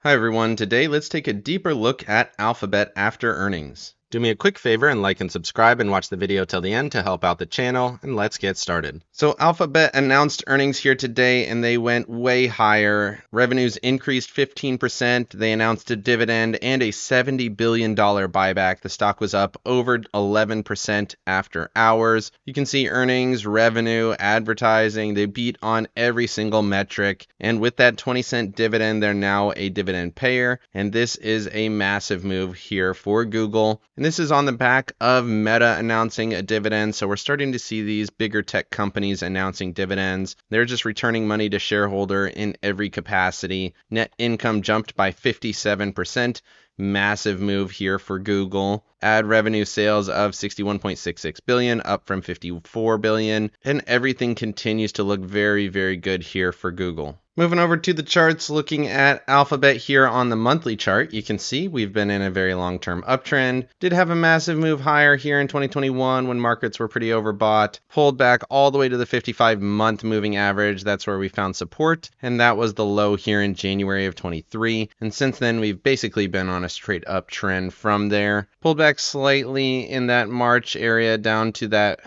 Hi everyone, today let's take a deeper look at Alphabet after earnings. Do me a quick favor and like and subscribe and watch the video till the end to help out the channel, and let's get started. So Alphabet announced earnings here today and they went way higher. Revenues increased 15%, they announced a dividend and a $70 billion buyback. The stock was up over 11% after hours. You can see earnings, revenue, advertising, they beat on every single metric. And with that 20-cent dividend, they're now a dividend payer. And this is a massive move here for Google. And this is on the back of Meta announcing a dividend. So we're starting to see these bigger tech companies announcing dividends. They're just returning money to shareholder in every capacity. Net income jumped by 57%. Massive move here for Google. Ad revenue sales of $61.66 billion, up from $54 billion. And everything continues to look very, very good here for Google. Moving over to the charts, looking at Alphabet here on the monthly chart, you can see we've been in a very long-term uptrend. Did have a massive move higher here in 2021 when markets were pretty overbought. Pulled back all the way to the 55-month moving average. That's where we found support, and that was the low here in January of 23. And since then, we've basically been on a straight uptrend from there. Pulled back slightly in that March area down to the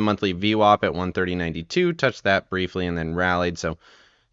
monthly VWAP at 130.92. Touched that briefly and then rallied. So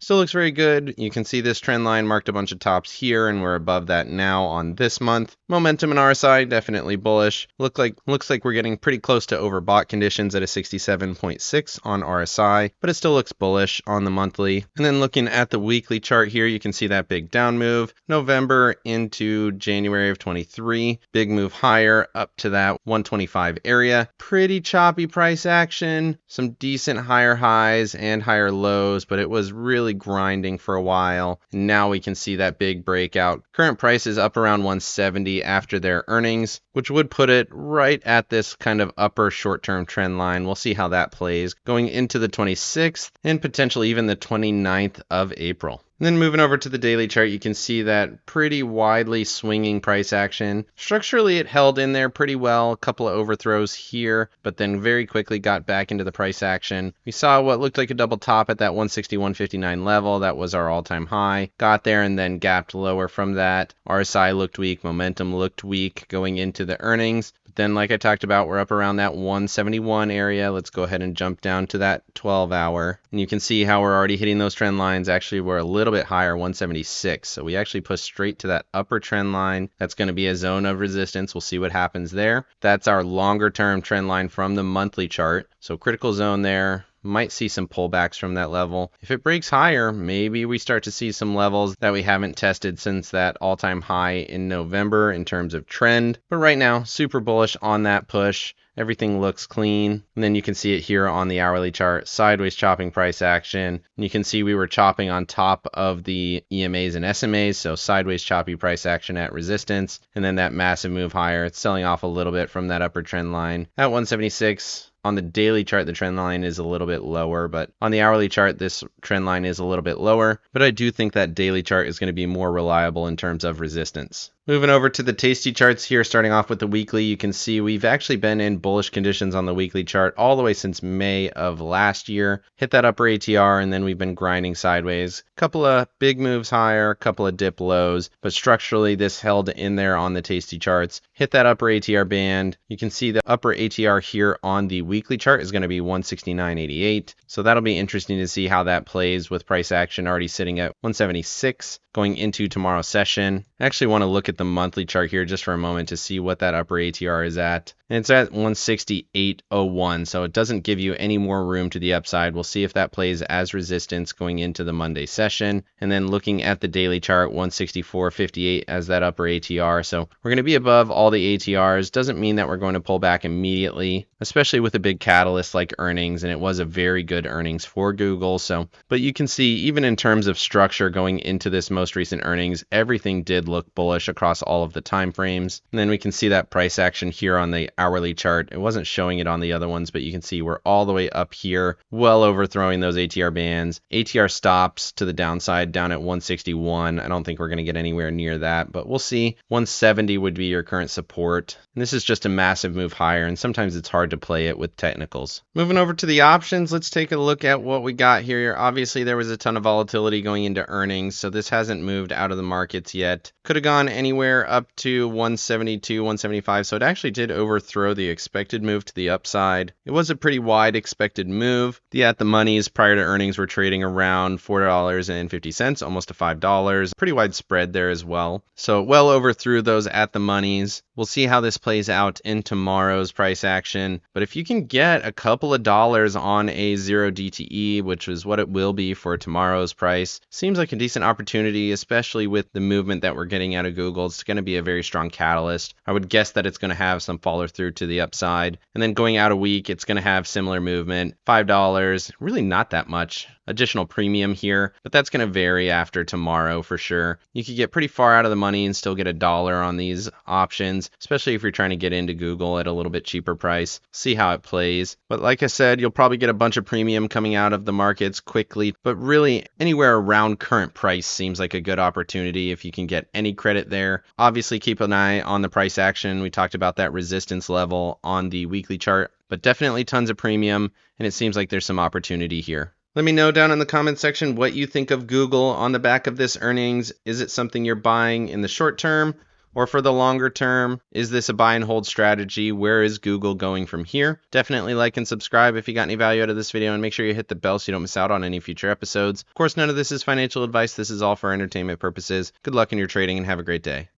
still looks very good. You can see this trend line marked a bunch of tops here, and we're above that now on this month. Momentum in RSI, definitely bullish. Looks like we're getting pretty close to overbought conditions at a 67.6 on RSI, but it still looks bullish on the monthly. And then looking at the weekly chart here, you can see that big down move. November into January of 23, big move higher up to that 125 area. Pretty choppy price action, some decent higher highs and higher lows, but it was really grinding for a while. Now we can see that big breakout. Current price is up around 170 after their earnings, which would put it right at this kind of upper short-term trend line. We'll see how that plays going into the 26th and potentially even the 29th of April. And then moving over to the daily chart, you can see that pretty widely swinging price action. Structurally, it held in there pretty well, a couple of overthrows here, but then very quickly got back into the price action. We saw what looked like a double top at that 161.59 level. That was our all-time high. Got there and then gapped lower from that. RSI looked weak, momentum looked weak going into the earnings. But then, like I talked about, we're up around that 171 area. Let's go ahead and jump down to that 12-hour. And you can see how we're already hitting those trend lines. Actually, we're a little bit higher, 176. So we actually push straight to that upper trend line. That's going to be a zone of resistance. We'll see what happens there. That's our longer term trend line from the monthly chart. So critical zone there. Might see some pullbacks from that level. If it breaks higher, maybe we start to see some levels that we haven't tested since that all-time high in November in terms of trend. But right now, super bullish on that push. Everything looks clean. And then you can see it here on the hourly chart, sideways chopping price action. And you can see we were chopping on top of the EMAs and SMAs, so sideways choppy price action at resistance. And then that massive move higher. It's selling off a little bit from that upper trend line at 176. On the daily chart, the trend line is a little bit lower, but on the hourly chart, this trend line is a little bit lower. But I do think that daily chart is going to be more reliable in terms of resistance. Moving over to the Tasty charts here, starting off with the weekly, you can see we've actually been in bullish conditions on the weekly chart all the way since May of last year. Hit that upper ATR, and then we've been grinding sideways. Couple of big moves higher, couple of dip lows, but structurally this held in there on the Tasty charts. Hit that upper ATR band. You can see the upper ATR here on the weekly chart is going to be 169.88. So that'll be interesting to see how that plays with price action already sitting at 176 going into tomorrow's session. I actually want to look at the monthly chart here just for a moment to see what that upper ATR is at. And it's at 168.01, so it doesn't give you any more room to the upside. We'll see if that plays as resistance going into the Monday session. And then looking at the daily chart, 164.58 as that upper ATR. So we're going to be above all the ATRs. Doesn't mean that we're going to pull back immediately, especially with a big catalyst like earnings, and it was a very good earnings for Google. But you can see even in terms of structure going into this most recent earnings, everything did look bullish across all of the time frames. And then we can see that price action here on the hourly chart. It wasn't showing it on the other ones, but you can see we're all the way up here, well overthrowing those ATR bands. ATR stops to the downside down at 161. I don't think we're going to get anywhere near that, but we'll see. 170 would be your current support. And this is just a massive move higher, and sometimes it's hard to play it with technicals. Moving over to the options, let's take a look at what we got here. Obviously, there was a ton of volatility going into earnings, so this hasn't moved out of the markets yet. Could have gone anywhere up to 172, 175, so it actually did overthrow the expected move to the upside. It was a pretty wide expected move. The at the monies prior to earnings were trading around $4.50, almost to $5. Pretty wide spread there as well. So well overthrew those at the monies. We'll see how this plays out in tomorrow's price action. But if you can get a couple of dollars on a 0 DTE, which is what it will be for tomorrow's price, seems like a decent opportunity, especially with the movement that we're getting out of Google. It's going to be a very strong catalyst. I would guess that it's going to have some follow through to the upside. And then going out a week, it's going to have similar movement. $5, really not that much additional premium here, but that's going to vary after tomorrow for sure. You could get pretty far out of the money and still get $1 on these options, especially if you're trying to get into Google at a little bit cheaper price. See how it plays. But like I said, you'll probably get a bunch of premium coming out of the markets quickly, but really anywhere around current price seems like a good opportunity if you can get any credit there. Obviously keep an eye on the price action. We talked about that resistance level on the weekly chart, but definitely tons of premium, and it seems like there's some opportunity here. Let me know down in the comment section what you think of Google on the back of this earnings. Is it something you're buying in the short term or for the longer term? Is this a buy and hold strategy? Where is Google going from here? Definitely like and subscribe if you got any value out of this video, and make sure you hit the bell so you don't miss out on any future episodes. Of course, none of this is financial advice. This is all for entertainment purposes. Good luck in your trading and have a great day.